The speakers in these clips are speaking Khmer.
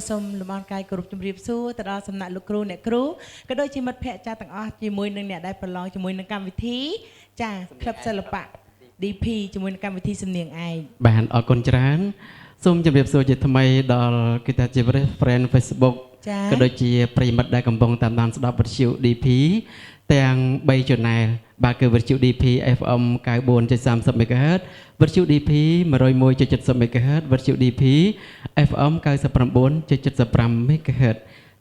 សូមលំអរកាយគោរពជំរាបសួរទៅដល់សំណាក់លោកគ្រូអ្នកគ្រូក៏ដូចជាមិត្តភ័ក្តិចាស់ទាំងអស់ជាមួយនឹងអ្នកដែលប្រឡងជាមួយនឹងកម្មវិធីចាក្លឹបសិល្បៈ DP ជាមួយនឹងកម្មវិធីសំនៀងឯកបានអរគុណច្រើនសូមជម្រាបសួរជាថ្មីដល់គិតាជា friend Facebook ក៏ដូចជាប្រិមិត្តដែលកំពុងតាមដានស្ដាប់វិទ្យុ DP ទាំង3 channel បាទគឺវិទ្យុ DP FM 94.30 MHz វិទ្យុ DP 101.70 MHz វិទ្យុ DP FM 99.75 MHz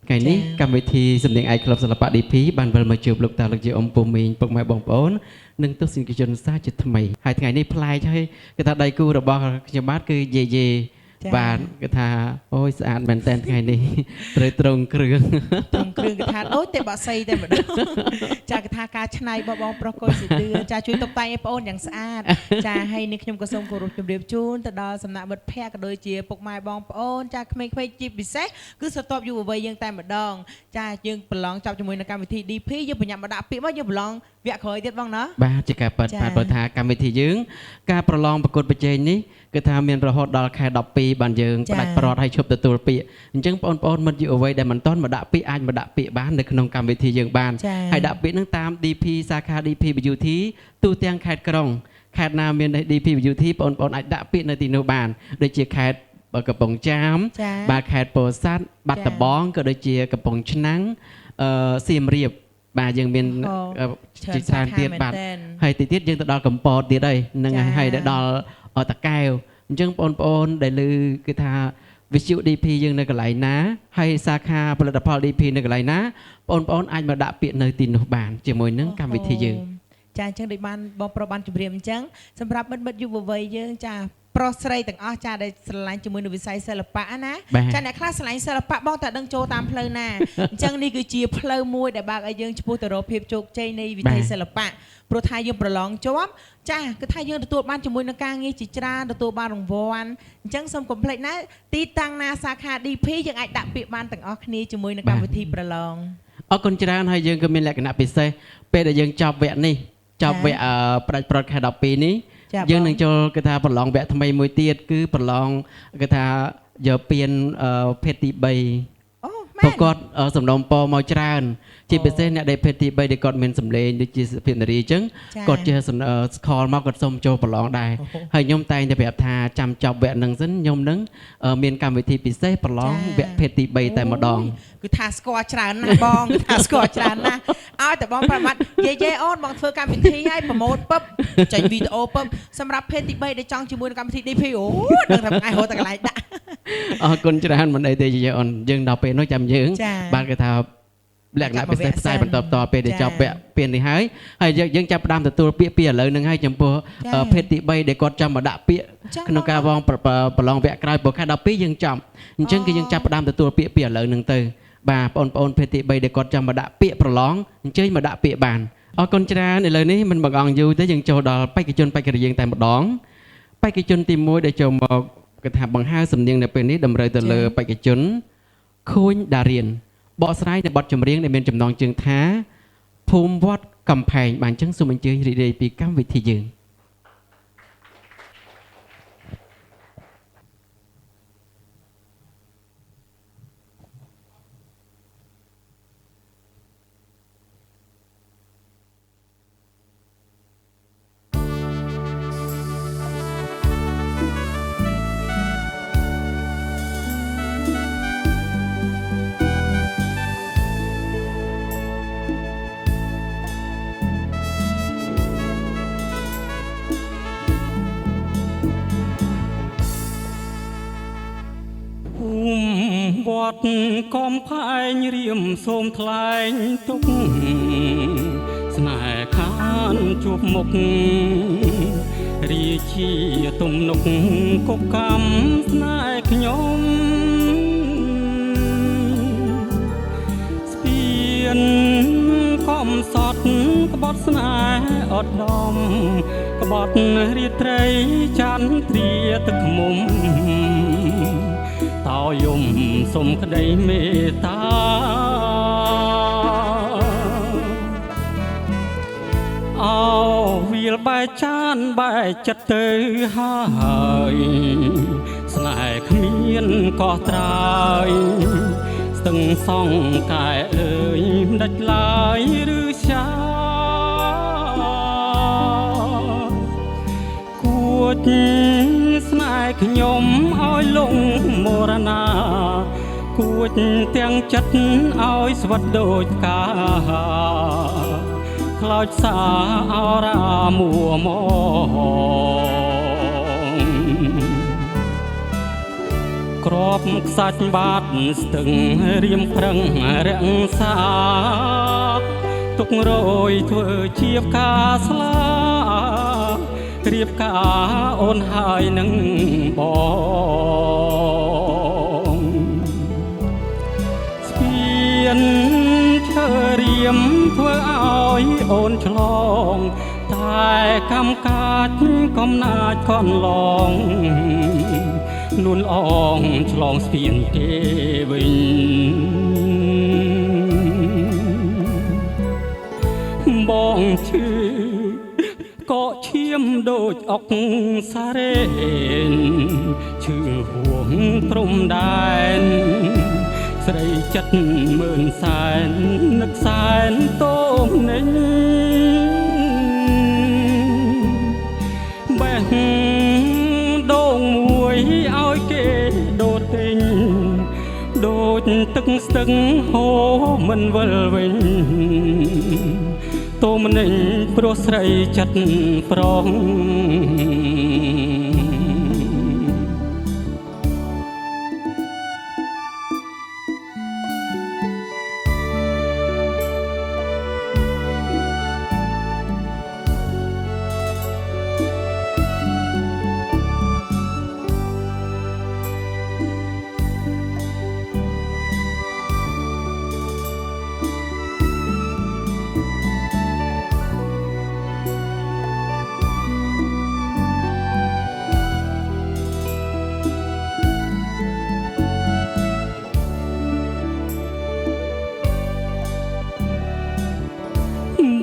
ថ្ងៃនេះកម្មវិធីសំនៀងឯកក្លឹបសិល្បៈ DP បានវិលមកជួបលោកតាលោកយាយអ៊ំពូមីងពុកម៉ែបងប្អូននិងទស្សនិកជនសាជាថ្មីហើយថ្ងៃនេះប្លែកហើយគេថាដៃគូរបស់ខ្ញុំបាទគឺយេយេបាទគេថាអូយស្អាតមែនតើថ្ងៃនេះត្រូវត្រង់គ្រឿងគេថាដូចតែបាក់សៃតែម្ដងចាគេថាការឆ្នៃរបស់បងប្រុសកុយស៊ីទឿចាជួយតុបតែងឲ្យបងអូនយ៉ាងស្អាតចាហើយនេះខ្ញុំក៏សូមគោរពជម្រាបជូនទៅដល់សំណាក់មិត្តភ័ក្តិក៏ដូចជាពុកម៉ែបងប្អូនចាក្មេងៗជាពិសេសគឺស្រទាប់យុវវ័យយើងតែម្ដងចាយើងប្រឡងចាប់ជាមួយនឹងកម្មវិធី DP យើងបញ្ញាប់មកដាក់ពាក្យមកយើងប្រឡងវគ្គក្រោយទៀតបងណាបាទជាការប៉ັດបាទបើថាកម្មវិធីយើងការប្រឡងប្រកួតប្រជែងនេះគឺថាមានរហូតដល់ខែ12បានយើងផ្ដាច់ប្រត់ឲ្យឈប់ទទួលពាក្យអញ្ចឹងបងប្អូនមិត្តយុវវ័យដែលមិនទាន់មកដាក់ពាក្យអាចមកដាក់ពាក្យបាននៅក្នុងកម្មវិធីយើងបានហើយដាក់ពាក្យនឹងតាម DP សាខា DP BUT ទូទាំងខេត្តក្រុងខេត្តណាមាន DP BUT បងប្អូនអាចដាក់ពាក្យនៅទីនោះបានដូចជាខេត្តកំពង់ចាមបាទខេត្តពោធិ៍សាត់បាត់ដំបងក៏ដូចជាកំពង់ឆ្នាំងសៀមរាបបាទយើងមានជាច្រើនទៀតបាទហើយទីទៀតយើងទៅដល់កំពតទៀតហើយនឹងហើយដល់តាកែវអញ្ចឹងបងប្អូនដែលឮគឺថាវិទ្យុ DP យើងនៅកន្លែងណាហើយសាខាផលិតផល DP នៅកន្លែងណាបងប្អូនអាចមកដាក់ពាក្យនៅទីនោះបានជាមួយនឹងកម្មវិធីយើងចាអញ្ចឹងដូចបានបងប្រុសបានជម្រាបអញ្ចឹងសម្រាប់មិត្តយុវវ័យយើងចាប្រុសស្រីទាំងអស់ចាដែលស្រឡាញ់ជាមួយនឹងវិស័យសិល្បៈណាចាអ្នកខ្លះស្រឡាញ់សិល្បៈបងតែដឹងចូលតាមផ្លូវណាអញ្ចឹងនេះគឺជាផ្លូវមួយដែលបើកឲ្យយើងឆ្ពោះទៅរកភាពជោគជ័យនៃវិស័យសិល្បៈព្រោះថាយើងប្រឡងជាប់ចាគឺថាយើងទទួលបានជាមួយនឹងការងារជាច្រើនទទួលបានរង្វាន់អញ្ចឹងសូមកុំភ្លេចណាទីតាំងណាសាខា DP យើងអាចដាក់ពាក្យបានទាំងអស់គ្នាជាមួយនឹងកម្មវិធីប្រឡងអរគុណច្រើនហើយយើងក៏មានលក្ខណៈពិសេសពេលដែលយើងចប់វគ្គនេះចប់វគ្គផ្ដាច់ប្រត់ខែ12នេះយើងនឹងចូលគេថាប្រឡងវគ្គថ្មីមួយទៀតគឺប្រឡងគេថាយកពៀនភេទទី3ប្រកបសំណុំពរមកច្រើនជាពិសេសអ្នកដែលភេទទី3ដែលគាត់មានសម្លេងដូចជាសុភាពនារីអញ្ចឹងគាត់ជាស្ខលមកគាត់សុំចូលប្រឡងដែរហើយខ្ញុំតែងតែប្រាប់ថាចាំចប់វគ្គហ្នឹងសិនខ្ញុំនឹងមានកម្មវិធីពិសេសប្រឡងវគ្គភេទទី3តែម្ដងគឺថាស្គាល់ច្រើនណាស់បងគឺថាស្គាល់ច្រើនណាស់ឲ្យតែបងប្រមាត់យាយអូនបងធ្វើកម្មវិធីឲ្យប្រម៉ូទពឹបចេញវីដេអូពឹបសម្រាប់ភេទទី3ដែលចង់ជាមួយនឹងកម្មវិធី DP អូដឹងថាថ្ងៃរហូតតែកន្លែងដាក់អរគុណច្រើនមិនអីទេយាយអូនយើងដល់ពេលនោះចាំយើងបានគេថាលក្ខណៈពិសេសផ្សាយបន្តតពេលដែលចប់វគ្គពៀននេះហើយយើងចាប់ផ្ដើមទទួលពាក្យពីឥឡូវហ្នឹងហើយចំពោះភេទទី3ដែលគាត់ចាំមកដាក់ពាក្យក្នុងការប្រឡងវគ្គក្រោយព្រោះខែ12យើងចំអញ្ចឹងគឺយើងចាប់ផ្ដើមទទួលពាក្យពីឥឡូវហ្នឹងទៅបាទបងប្អូនភេទទី3ដែលគាត់ចាំមកដាក់ពាក្យប្រឡងអញ្ជើញមកដាក់ពាក្យបានអរគុណច្រើនឥឡូវនេះមិនបង្អង់យូរទេយើងចូលដល់បេក្ខជនបេក្ខរាយើងតែម្ដងបេក្ខជនទី1ដែលចូលមកគេថាបង្ហើរសំនៀងនៅពេលនេះតម្រូវទៅលើបេក្ខជនខួញដារៀនបកស្រាយនៅបទចម្រៀងដែលមានចំណងជើងថាភូមិវត្តកំផែងបានចឹងសូមអញ្ជើញរីករាយពីកម្មវិធីយើងវត្តកំផែងរៀមសូមថ្លែងទុកស្នេហ៍ខានជួបមុខរាជាទំនុកកុកកម្មស្នេហ៍ខ្ញុំស្ពានកំសត់ក្បត់ស្នេហ៍អត់ដំក្បត់រាត្រីចន្ទ្រាទឹកខ្មុំតោយំសុំក្តីមេត្តាអោវាលបែកចានបែកចិត្តទៅហើយស្នេហ៍គ្មា មានកោះត្រើយស្ទឹងសងកែអើយដាច់ឡើយឬရှာគួចស្នេហ៍ខ្ញុំឲ្យលងមរណាគួចទាំងចិត្តឲ្យស្វិតដូចកាខ្លោចសាអរាមួមកក្របខ្សាច់បាតស្ទឹងរៀមប្រឹងរក្សាទុករយធ្វើជាផ្កាស្លារៀបការអូនហើយនឹងបងស្ពានឈើរៀមធ្វើឲ្យអូនឆ្លងតែកម្មកាចកំណាចកនឡងលួនអងឆ្លងស្ពានទេវិញបងឈឺក៏ឈាមដូចអុកសារ៉េនឈឺហួងព្រំដែនស្រីចិត្តមើលសែននឹកសែនតោមនិញបេះដូងមួយឲ្យគេដូរទិញដូចទឹកស្ទឹងហូរមិនវិលវិញតោមនិញព្រោះស្រីចិត្តប្រង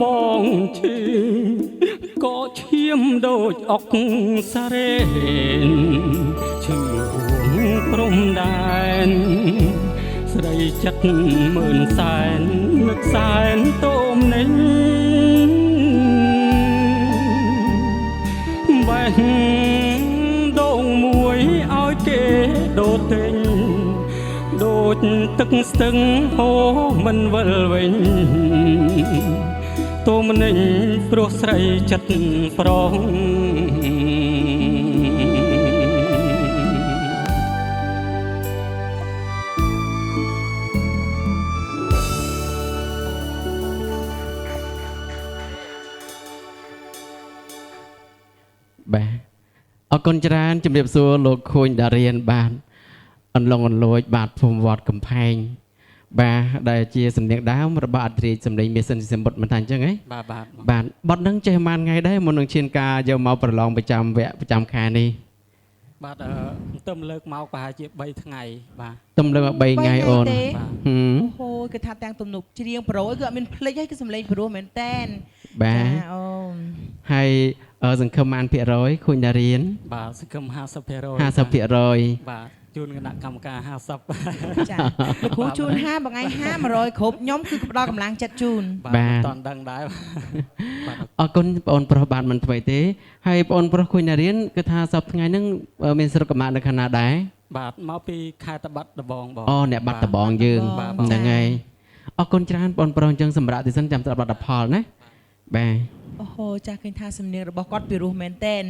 បងឈឺក៏ឈាមដូចអុកសារ៉េនឈឺហួងព្រំដែនស្រីចិត្តមើលសែននឹកសែនតោមនិញបេះដូងមួយឲ្យគេដូរទិញដូចទឹកស្ទឹងហូរមិនវិលវិញតោមនិញព្រោះស្រីចិត្តប្រងបាទអរគុណច្រើនជំរាបសួរលោកខួយដារៀនបានអន្លងអន្លួចបាទភូមិវត្តកំផែងបាទដែលជាសំនៀងដើមរបស់អធិរាជសម្លេងមាសសិនសិមបុតមិនថាអញ្ចឹងហ៎បាទបទហ្នឹងចេះប៉ុន្មានថ្ងៃដែរមុននឹងឈានការយកមកប្រឡងប្រចាំវគ្គប្រចាំខែនេះបាទទៅលើកមកប្រហែលជា3ថ្ងៃបាទទៅលើកមក3ថ្ងៃអូនអូហូគឺថាទាំងទំនុកច្រៀងប្រូគឺអត់មានភ្លេចហើយគឺសម្លេងព្រោះមែនតែនបាទអូហើយសង្ឃឹមបានភាគរយខូនដារៀនបាទសង្ឃឹម50% 50%បាទជូនគណៈកម្មការ50ចាលោកគ្រូជូន50បងឯង50 100គ្រប់ខ្ញុំគឺផ្ដល់កម្លាំងចិត្តជូនបាទតន់ដឹងដែរអរគុណបងប្រុសបាទមិនថ្មីទេហើយបងប្រុសខូនដារៀនគឺថាសប្តាហ៍ថ្ងៃហ្នឹងមានស្រុកកំណើតនៅខាងណាដែរបាទមកពីខេត្តបាត់ដំបងបងអូអ្នកបាត់ដំបងយើងហ្នឹងហើយអរគុណច្រើនបងប្រុសអញ្ចឹងសម្រាប់ទីសិនចាំស្ដាប់លទ្ធផលណាបាទអូហូចាស់ឃើញថាសំនៀងរបស់គាត់ពីរោះមែនតែន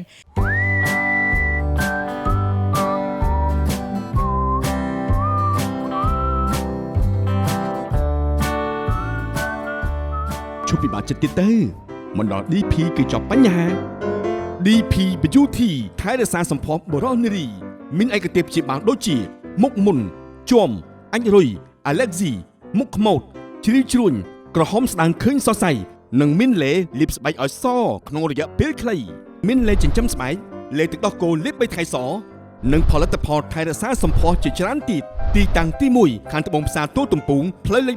ជប់ពិបាកចិត្តទៀតទៅមិនដល់ DP គឺចប់បញ្ហា DP Beauty ថែរក្សាសម្ផស្សបុរសនារីមានឯកទេសព្យាបាលដូចជាមុខមុនជាំអាចរុយ Allergy មុខខ្មោចជ្រីវជ្រួញក្រហមស្ដាងឃើញសរសៃនិងមានលេលាបស្បែកឲ្យសក្នុងរយៈពេលខ្លីមានលេចិញ្ចឹមស្បែកលេទឹកដោះគោលាប3ថ្ងៃសនិងផលិតផលថែរក្សាសម្ផស្សជាច្រើនទៀតទីតាំងទី1ខាងត្បូងផ្សារទួលទំពូងផ្លូវលេខ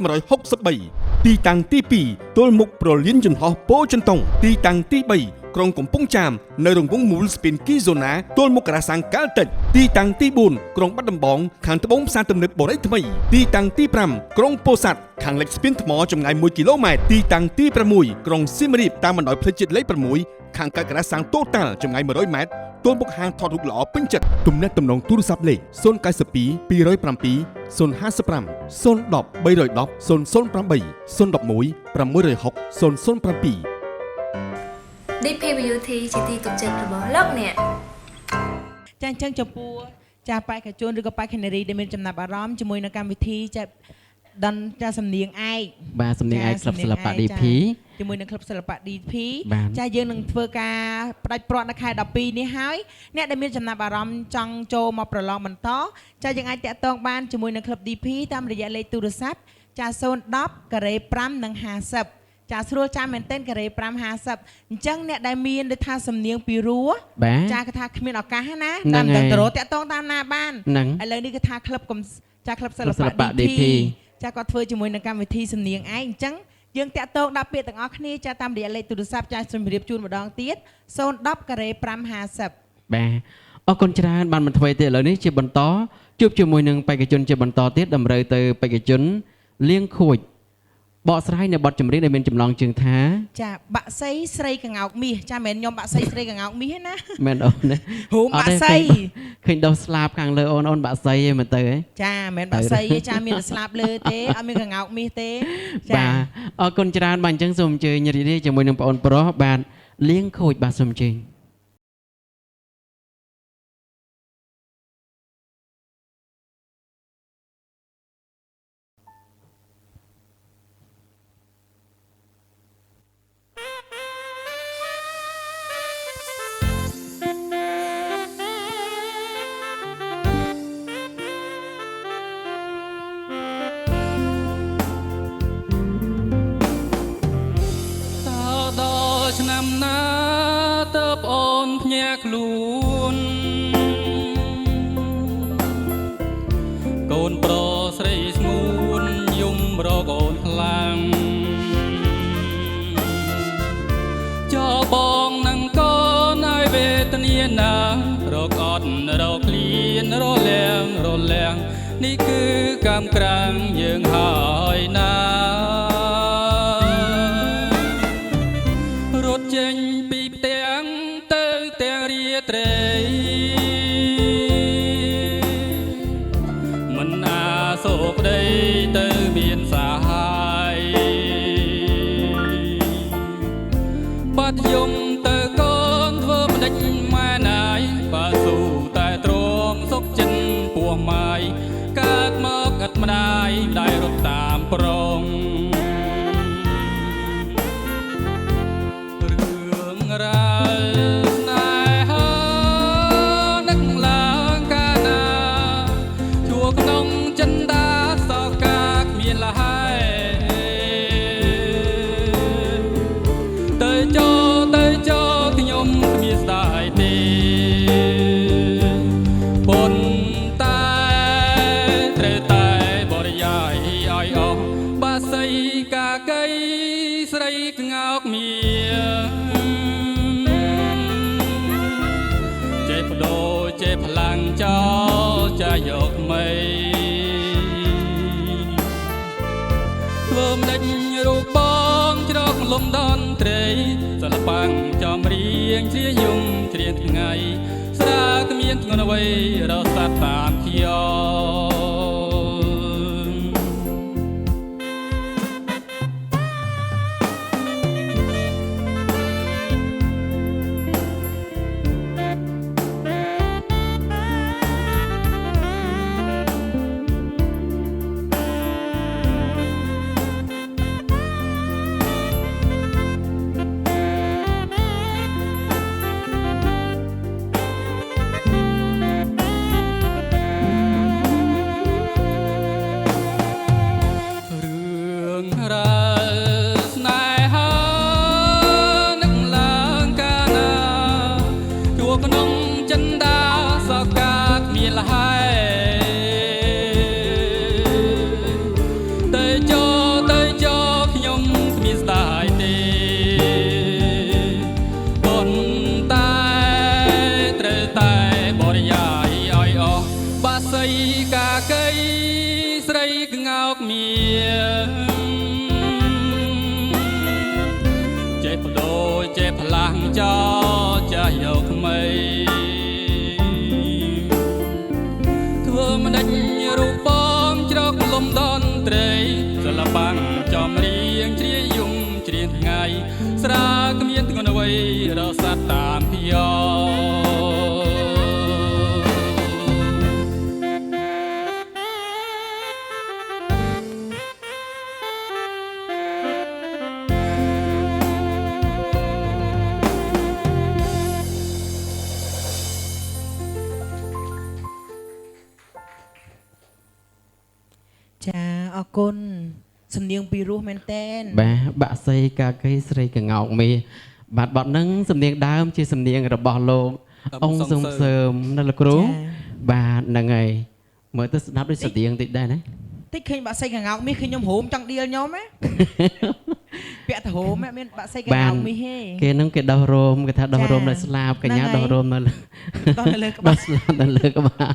163ទីតាំងទី2ទល់មុខប្រលានយន្តហោះពោធិ៍ចិនតុងទីតាំងទី3 ក្រុងកំពង់ចាមនៅរង្វង់មូលស្ពានគីហ្សូណាទល់មុខរ៉ាសាំងកាល់តិចទីតាំងទី4ក្រុងបាត់ដំបងខាងត្បូងផ្សារទំនើបបូរីថ្មីទីតាំងទី5ក្រុងពោធិ៍សាត់ខាងលិចស្ពានថ្មចម្ងាយ1គីឡូម៉ែត្រទីតាំងទី6ក្រុងសៀមរាបតាមបណ្ដោយផ្លូវជាតិលេខ6ខាងកើតរ៉ាសាំងតូតាល់ចម្ងាយ100ម៉ែត្រទល់មុខហាងថតរូបល្អពេញចិត្តទំនាក់ទំនងទូរស័ព្ទលេខ092 207 055 010 310 008 011 660 007 DP Beauty ជាទីទុកចិត្តរបស់លោកអ្នកចាអញ្ចឹងចំពោះចាបេក្ខជនឬក៏បេក្ខនារីដែលមានចំណាប់អារម្មណ៍ជាមួយនឹងកម្មវិធីចាដនចាសំនៀងឯកបាទសំនៀងឯកក្លឹបសិល្បៈ DP ជាមួយនឹងក្លឹបសិល្បៈ DP ចាយើងនឹងធ្វើការផ្ដាច់ព្រាត់នៅខែ12នេះហើយអ្នកដែលមានចំណាប់អារម្មណ៍ចង់ចូលមកប្រឡងបន្តចាយើងអាចតាក់ទងបានជាមួយនឹងក្លឹប DP តាមរយៈលេខទូរស័ព្ទចា010 5 និង50ចាស្រួលចាំមែនទែនការ៉េ550អញ្ចឹងអ្នកដែលមានដូចថាសំនៀងពីរោះចាគេថាគ្មានឱកាសណាតាមតរោតាក់ទងតាមណាបានឥឡូវនេះគេថាក្លឹបចាក្លឹបសិល្បៈ DP ចាគាត់ធ្វើជាមួយនឹងកម្មវិធីសំនៀងឯងអញ្ចឹងយើងតាក់ទងដាក់ពាក្យទាំងអស់គ្នាចាតាមរយៈលេខទូរស័ព្ទចាជំរាបជូនម្ដងទៀត010ការ៉េ550បាទអរគុណច្រើនបានមកធ្វើទៀតឥឡូវនេះជាបន្តជួបជាមួយនឹងបេក្ខជនជាបន្តទៀតតម្រូវទៅបេក្ខជនលៀងខួចបកស្រាយនៅបទចម្រៀងដែលមានចម្លងជើងថាចាបាក់សីស្រីកងោកមាសចាមិនខ្ញុំបាក់សីស្រីកងោកមាសណាមែនអូនណាហូមបាក់សីឃើញដោះស្លាបខាងលើអូនបាក់សីឯងមើលទៅហ៎ចាមិនបាក់សីទេចាមានតែស្លាបលើទេអត់មានកងោកមាសទេចាបាទអរគុណច្រើនបាទអញ្ចឹងសូមអញ្ជើញរីករាយជាមួយនឹងបងអូនប្រុសបាទលៀងខូចបាទសូមអញ្ជើញឆ្នាំណាតើប្អូនភ្ញាក់ខ្លួនកូនប្រុសស្រីស្ងួនយំរកអូនខ្លាំងចោលបងនឹងកូនឲ្យវេទនាណារកអត់រកលៀនរលាងនេះគឺកម្មក្រាំងយើងហើយណាចេញពីផ្ទាំងទៅទាំងរាត្រីមិនអាសូរប្តីទៅមានសាហាយបាត់យំទៅកូនធ្វើម្ដេចម៉ែណាយបើស៊ូតែទ្រង់សុខចិនពោះម៉ាយកើតមកឥតម្ដាយរត់តាមប្រងរាស្នេហានឹកឡើងកាលណាជួក្នុងចិន្តាសោកាគ្មានលហើយទៅចូលខ្ញុំគ្មានស្ដាយទេប៉ុន្តែត្រូវតែបរិយាយឲ្យអស់បាសីកាកៃស្រីក្ងោកមៀចេះផ្លាំងចោលចាយកថ្មីធ្វើម្ដេចរូបបងច្រកលំដនត្រីសិល្បាំងចំរៀងជ្រាយំជ្រៀងថ្ងៃស្រាគ្មានធ្ងន់អ្វីរស័តតាមខ្ញុំ ចេះផ្លាំងចោចាស់យកថ្មីធ្វើមិនដេញរូបបងជ្រកលំតន្ត្រីសិល្បៈចំរៀងជ្រាយយំជ្រៀងថ្ងៃស្រាគ្មានធ្ងន់អ្វីរសាត់តាមភយោ ចាអរគុណសំនៀងពីរោះមែនតែន បាទបាក់សីកាកេស្រីកងោកមេបាទបទហ្នឹងសំនៀងដើមជាសំនៀងរបស់លោកអង្គសុំសើមនៅលោកគ្រូបាទហ្នឹងហើយមើលទៅស្ដាប់ដូចសំនៀងតិចដែរណា តិចឃើញបាក់សីកងោកមាសឃើញខ្ញុំហូមចង់ឌីលខ្ញុំហ៎ ពាក់ទៅហូមមានបាក់សីកងោកមាសហេ គេហ្នឹងគេដោះរោមគេថាដោះរោមនៅស្លាបកញ្ញាដោះរោមនៅ ដោះនៅលើក្បាល ស្លាបនៅលើក្បាល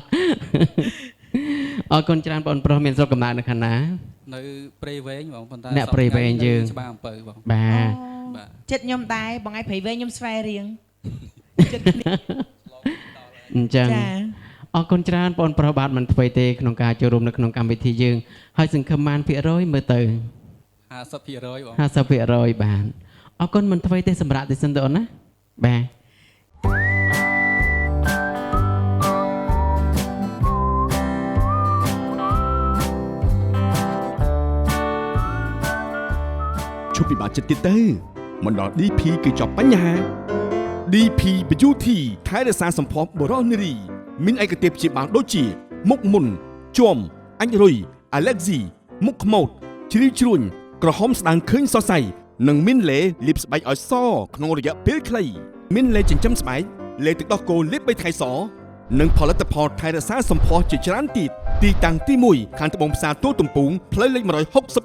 អរគុណច្រើនបងប្រុសមានស្រុកកំណើតនៅខាងណា នៅព្រៃវែងបងប៉ុន្តែ អ្នកព្រៃវែងយើង ច្បារអំពៅបង បាទ បាទ ចិត្តខ្ញុំដែរបងឯងព្រៃវែងខ្ញុំស្វែរៀងចិត្តគ្នា អញ្ចឹង ចា អរគុណច្រើនបងប្រុសបាទមិនធ្វើទេក្នុងការចូលរួមនៅក្នុងកម្មវិធីយើងហើយសង្ឃឹមបានភាគរយមើលទៅ 50% បង 50% បាទអរគុណមិនធ្វើទេសម្រាប់ទេសិនទៅអូនណាបាទ ឈប់ពិបាកចិត្តទៀតទៅមិនដល់ DP គឺចប់បញ្ហា DP Beauty ថែរក្សាសម្ផស្សបុរសនារីមានឯកទេសព្យាបាលដូចជាមុខមុនជាំអាចរុយ allergy មុខខ្មោចជ្រីវជ្រួញក្រហមស្ដាងឃើញសរសៃនិងមានលេលាបស្បែកឲ្យសក្នុងរយៈពេលខ្លីមានលេចិញ្ចឹមស្បែកលេទឹកដោះគោលាប3ថ្ងៃសនិងផលិតផលថែរក្សាសម្ផស្សជាច្រើនទៀតទីតាំងទី1ខាងត្បូងផ្សារទួលទំពូងផ្លូវលេខ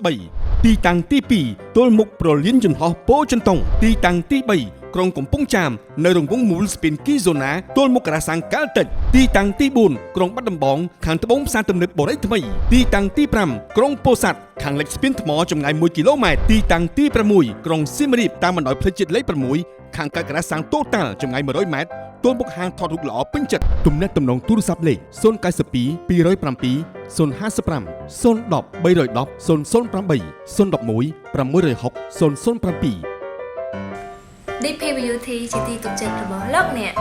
163ទីតាំងទី2ទល់មុខប្រលានយន្តហោះពោធិ៍ចិនតុងទីតាំងទី3ក្រុងកំពង់ចាមនៅរង្វង់មូលស្ពានគីហ្សូណាទល់មុខការ៉ាសាំងកាល់តិចទីតាំងទី4ក្រុងបាត់ដំបងខាងត្បូងផ្សារទំនើបបូរីថ្មីទីតាំងទី5ក្រុងពោធិ៍សាត់ខាងលិចស្ពានថ្មចម្ងាយ1គីឡូម៉ែត្រទីតាំងទី6ក្រុងសៀមរាបតាមបណ្ដោយផ្លូវជាតិលេខ6ខាងកើតការ៉ាសាំងតូតាល់ចម្ងាយ100ម៉ែត្រទល់មុខហាងថតរូបល្អពេញចិត្តទំនាក់ទំនងទូរស័ព្ទលេខ092 207 055 010 310 008 011 660 007 DP Beauty ជាទីទុកចិត្តរបស់លោកអ្នក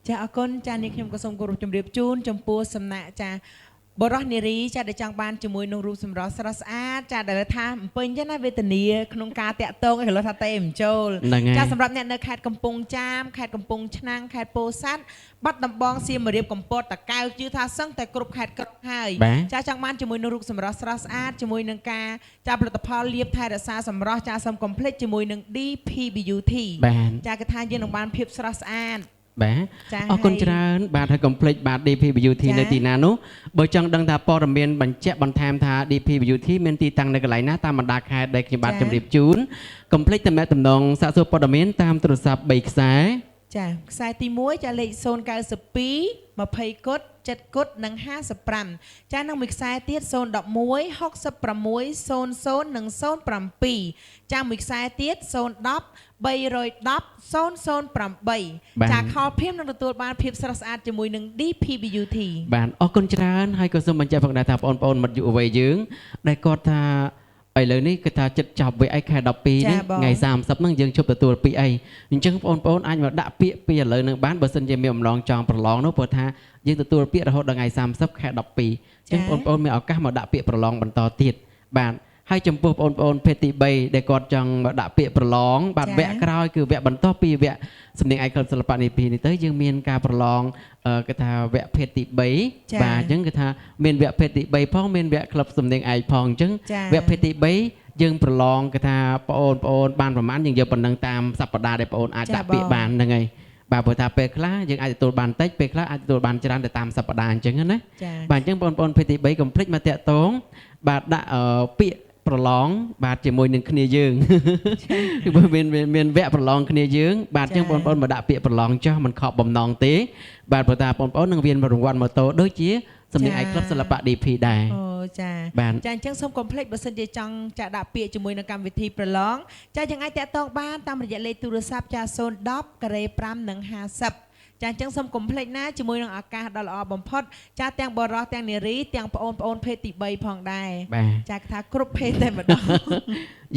ចាអរគុណចានេះខ្ញុំក៏សូមគោរពជម្រាបជូនចំពោះសំណាក់ចាបរោះនារីចាដែលចង់បានជាមួយនឹងរូបសម្រស់ស្រស់ស្អាតចាដែលថាអំពេញចឹងណាវេទនាក្នុងការតាក់ទងឲ្យលោកថាតេមចូលចាសម្រាប់អ្នកនៅខេត្តកំពង់ចាមខេត្តកំពង់ឆ្នាំងខេត្តពោធិ៍សាត់បាត់ដំបងសៀមរាបកំពតតាកែវជឿថាសឹងតែគ្រប់ខេត្តក្រុងហើយចាចង់បានជាមួយនឹងរូបសម្រស់ស្រស់ស្អាតជាមួយនឹងការចាផលិតផលលាបថែរក្សាសម្រស់ចាសូមកុំភ្លេចជាមួយនឹង DP Beauty ចាគេថាយើងនឹងបានភាពស្រស់ស្អាត បាទអរគុណច្រើនបាទហើយកុំភ្លេចបាទ DP Beauty នៅទីណានោះបើចង់ដឹងថាព័ត៌មានបញ្ជាក់បន្ថែមថា DP Beauty មានទីតាំងនៅកន្លែងណាតាមបណ្ដាខេត្តដែលខ្ញុំបាទជម្រាបជូនកុំភ្លេចទំនាក់ទំនងសាកសួរព័ត៌មានតាមទូរស័ព្ទ3ខ្សែ ចាខ្សែទី1ចាលេខ092 20គុត7គុតនិង55ចានិងមួយខ្សែទៀត011 66 00និង07ចាមួយខ្សែទៀត010 310 008ចាខលភៀមនឹងទទួលបានភាពស្រស់ស្អាតជាមួយនឹង DP Beauty បាទអរគុណច្រើនហើយក៏សូមបញ្ជាក់ផងដែរថាបងប្អូនមិត្តយុវវ័យយើងដែលគាត់ថាឥឡូវនេះគឺថាចិត្តចាប់វាអីខែ12នេះថ្ងៃ30ហ្នឹងយើងជប់ទទួលពីអីអញ្ចឹងបងប្អូនអាចមកដាក់ពាក្យពីឥឡូវនឹងបានបើសិនជាមានអំឡងចង់ប្រឡងនោះព្រោះថាយើងទទួលពាក្យរហូតដល់ថ្ងៃ30ខែ12អញ្ចឹងបងប្អូនមានឱកាសមកដាក់ពាក្យប្រឡងបន្តទៀតបាទហើយចំពោះបងប្អូនភេទទី3ដែលគាត់ចង់មកដាក់ពាក្យប្រឡងបាទវគ្គក្រោយគឺវគ្គបន្តពីវគ្គសំនៀងឯកក្លឹបសិល្បៈនេះពីនេះទៅយើងមានការប្រឡងគេថាវគ្គភេទទី3បាទអញ្ចឹងគេថាមានវគ្គភេទទី3ផងមានវគ្គក្លឹបសំនៀងឯកផងអញ្ចឹងវគ្គភេទទី3យើងប្រឡងគេថាបងប្អូនបានប្រមាណយើងយកប៉ុណ្ណឹងតាមសប្តាហ៍ដែលបងប្អូនអាចដាក់ពាក្យបានហ្នឹងហើយបាទព្រោះថាពេលខ្លះយើងអាចទទួលបានតិចពេលខ្លះអាចទទួលបានច្រើនទៅតាមសប្តាហ៍អញ្ចឹងណាបាទអញ្ចឹងបងប្អូនភេទទី3កុំភ្លេចមកតាក់ទងបាទដាក់ពាក្យប្រឡងបាទជាមួយនឹងគ្នាយើងគឺមានវគ្គប្រឡងគ្នាយើងបាទអញ្ចឹងបងប្អូនមកដាក់ពាក្យប្រឡងចោះមិនខកបំណងទេបាទព្រោះថាបងប្អូននឹងមានរង្វាន់ម៉ូតូដូចជា សំនៀងឯកក្លឹបសិល្បៈ DP ដែរ អូចា បាន ចាអញ្ចឹងសូមកុំភ្លេចបើសិនជាចង់ចាក់ដាក់ពាក្យជាមួយនឹងកម្មវិធីប្រឡងចាយើងអាចតាក់ទងបានតាមរយៈលេខទូរស័ព្ទចា010 5 និង50ចាអញ្ចឹងសូមកុំភ្លេចណាជាមួយនឹងឱកាសដ៏ល្អបំផុតចាទាំងបរិសទាំងនារីទាំងប្អូនភេទទី3ផងដែរ បាទ ចាថាគ្រប់ភេទតែម្ដង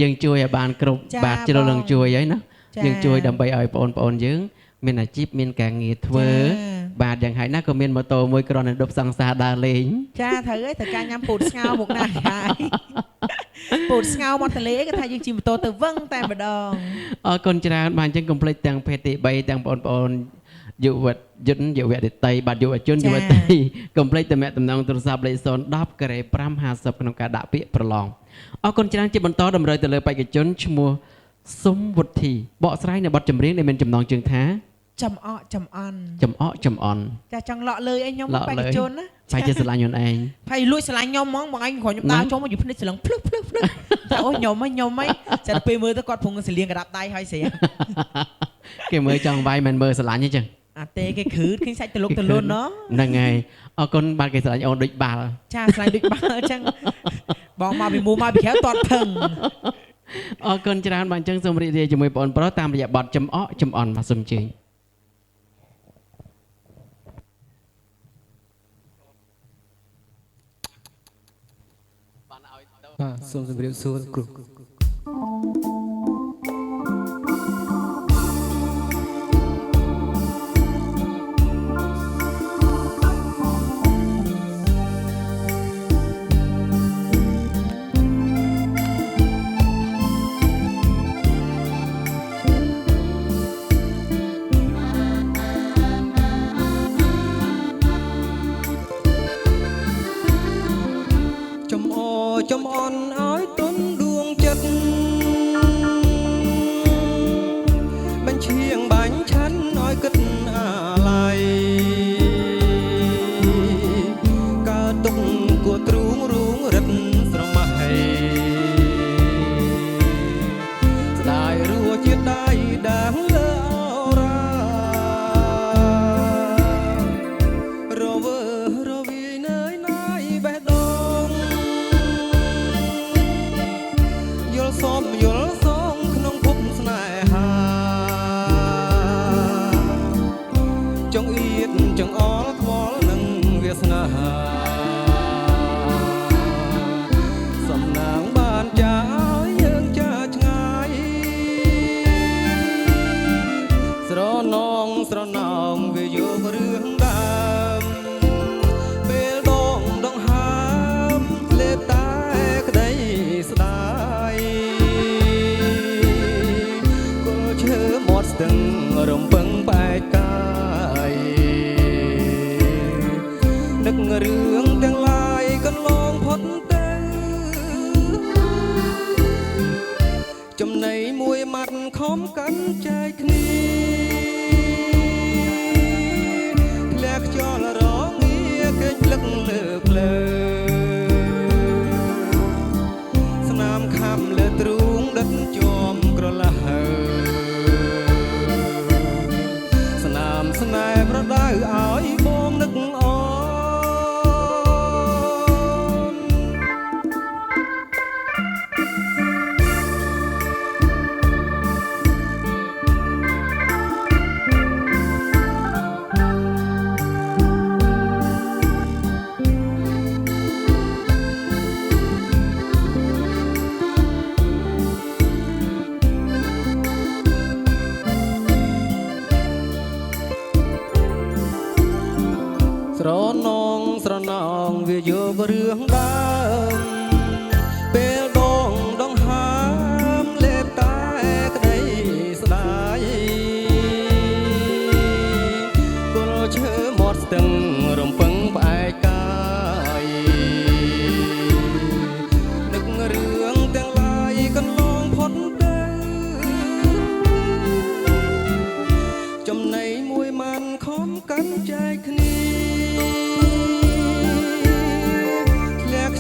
យើងជួយឲ្យបានគ្រប់ ចា បាទជ្រុលនឹងជួយហើយណា ចា យើងជួយដើម្បីឲ្យបងប្អូនយើងមានអាជីពមានការងារធ្វើ ចា បាទយ៉ាងហោចណាស់ក៏មានម៉ូតូមួយគ្រាន់តែដប់សង្សារដើរលេង ចាត្រូវហើយត្រូវការញ៉ាំពូតស្ងោរមកណាហើយ ពូតស្ងោរមកទលេគេថាយើងជិះម៉ូតូទៅវឹងតែម្ដង អរគុណច្រើនបាទអញ្ចឹងកុំភ្លេចទាំងភេទទី3ទាំងបងប្អូនយុវជនយុវតីបាទយុវជនយុវតីកុំភ្លេចទំនាក់ទំនងទូរស័ព្ទលេខ010 550ក្នុងការដាក់ពាក្យប្រឡងអរគុណច្រើនជាបន្តតម្រូវទៅលើបេក្ខជនឈ្មោះសុំវុធីបកស្រាយនៅបទចម្រៀងដែលមានចំណងជើងថា ចំអកចំអន់ ចំអកចំអន់ ចាចង់លក់លើអីខ្ញុំ លក់ បេក្ លើ ខជនណា ប្រហែលជាស្រឡាញ់ខ្លួនឯង ភ័យលួចស្រឡាញ់ខ្ញុំហ្មងបងឯងគ្រាន់ខ្ញុំដើរចូលមកយូរភ្នែកស្រឡឹងភ្លឹះតែអូខ្ញុំហីចាទៅពេលមើលទៅគាត់ភុងសលៀងកដាប់ដៃហើយស្រី គេមើលចង់វាយមិនមើលស្រឡាញ់ទេចឹង អាទេគេគ្រឿតឃើញសាច់ទលុកទលុនណោះ ហ្នឹងហើយអរគុណបាទគេស្រឡាញ់អូនដូចបាល់ ចាស្រឡាញ់ដូចបាល់អញ្ចឹងបងមកពីមូមកពីក្រៅតតភឹង អរគុណច្រើនបាទអញ្ចឹងសូមរីករាយជាមួយបងប្រុសតាមរយៈបទចំអកចំអន់បាទសូមអញ្ជើញ បាទសូមជម្រាបសួរគ្រូ ចំអន់ឲ្យទុនដួងចិត្តបញ្ឈៀងបាញ់ឆាន់ឲ្យគិតអាឡ័យកើតទុកគួរទ្រូងរូងរិតស្រមៃស្ដាយរួជាដៃដាងលើអូរ៉ារវើរវីនៅណាយបេះដូង សមយល់សងក្នុងភពស្នេហាចង់អៀតចង់អល់ខ្វល់នឹងវាសនាសំណាងបានចាឲ្យយើងចាឆ្ងាយស្រណងស្រណោមវាយករឿងដើមពេលដងដងហើមលេបតែក្តីស្ដាយ ស្ទឹងរំពឹងបែកកាយនឹករឿងទាំងឡាយកន្លងផុតទៅចំណៃមួយម៉ាត់ខំកាន់ចែកគ្នាធ្លាក់ខ្យល់រងាគេភ្លឹកលើភ្លើស្នាមខំលើទ្រូងដិតជាប់ក្រឡះ ស្នេហ៍ប្រដៅឲ្យបងនឹកអូន ស្រណងស្រណោងវាយករឿងដើមពេលដងដងហើមលេបតែក្តីស្ដាយគល់ឈើមាត់ស្ទឹងរំពឹងផ្អែកកាយនឹករឿងទាំងឡាយកន្លងផុតទៅចំណៃមួយម៉ាន់ខំកាន់ចែកគ្នា ធ្លាក់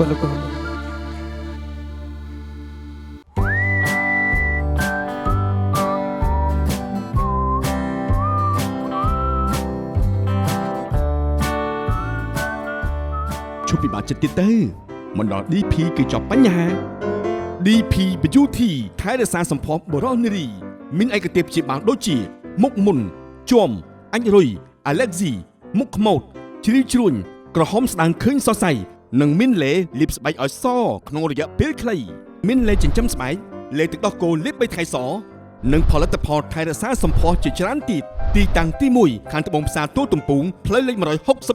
គុណលោកគ្រូ ឈប់ពិបាកចិត្តទៀតទៅមិនដល់ DP គឺចប់បញ្ហា DP Beauty ថែរក្សាសម្ផស្សបុរសនារីមានឯកទេសព្យាបាលដូចជាមុខមុនជាំអាចរុយ allergy មុខខ្មោចជ្រីវជ្រួញក្រហមស្ដាងឃើញសរសៃនិងមានលេលាបស្បែកឲ្យសក្នុងរយៈពេលខ្លីមានលេចិញ្ចឹមស្បែកលេទឹកដោះគោលាប3ថ្ងៃសនិងផលិតផលថែរក្សាសម្ផស្សជាច្រើនទៀតទីតាំងទី1ខាងត្បូងផ្សារទួលទំពូងផ្លូវលេខ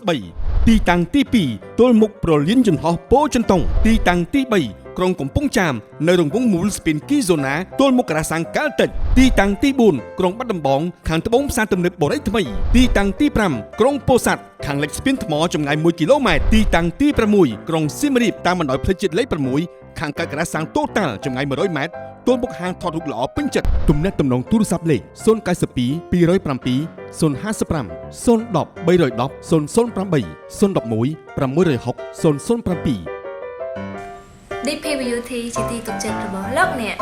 163ទីតាំងទី2ទល់មុខប្រលានយន្តហោះពោធិ៍ចិនតុងទីតាំងទី3ក្រុងកំពង់ចាមនៅរង្វង់មូលស្ពានគីហ្សូណាទល់មុខការ៉ាសាំងកាល់តិចទីតាំងទី4ក្រុងបាត់ដំបងខាងត្បូងផ្សារទំនើបបូរីថ្មីទីតាំងទី5ក្រុងពោធិ៍សាត់ខាងលិចស្ពានថ្មចម្ងាយ1គីឡូម៉ែត្រទីតាំងទី6ក្រុងសៀមរាបតាមបណ្ដោយផ្លូវជាតិលេខ6ខាងកើតការ៉ាសាំងតូតាល់ចម្ងាយ100ម៉ែត្រទល់មុខហាងថតរូបល្អពេញចិត្តទំនាក់ទំនងទូរស័ព្ទលេខ092 207 055 010 310 008 011 660 007 DP Beauty ជាទីទុកចិត្តរបស់លោកអ្នក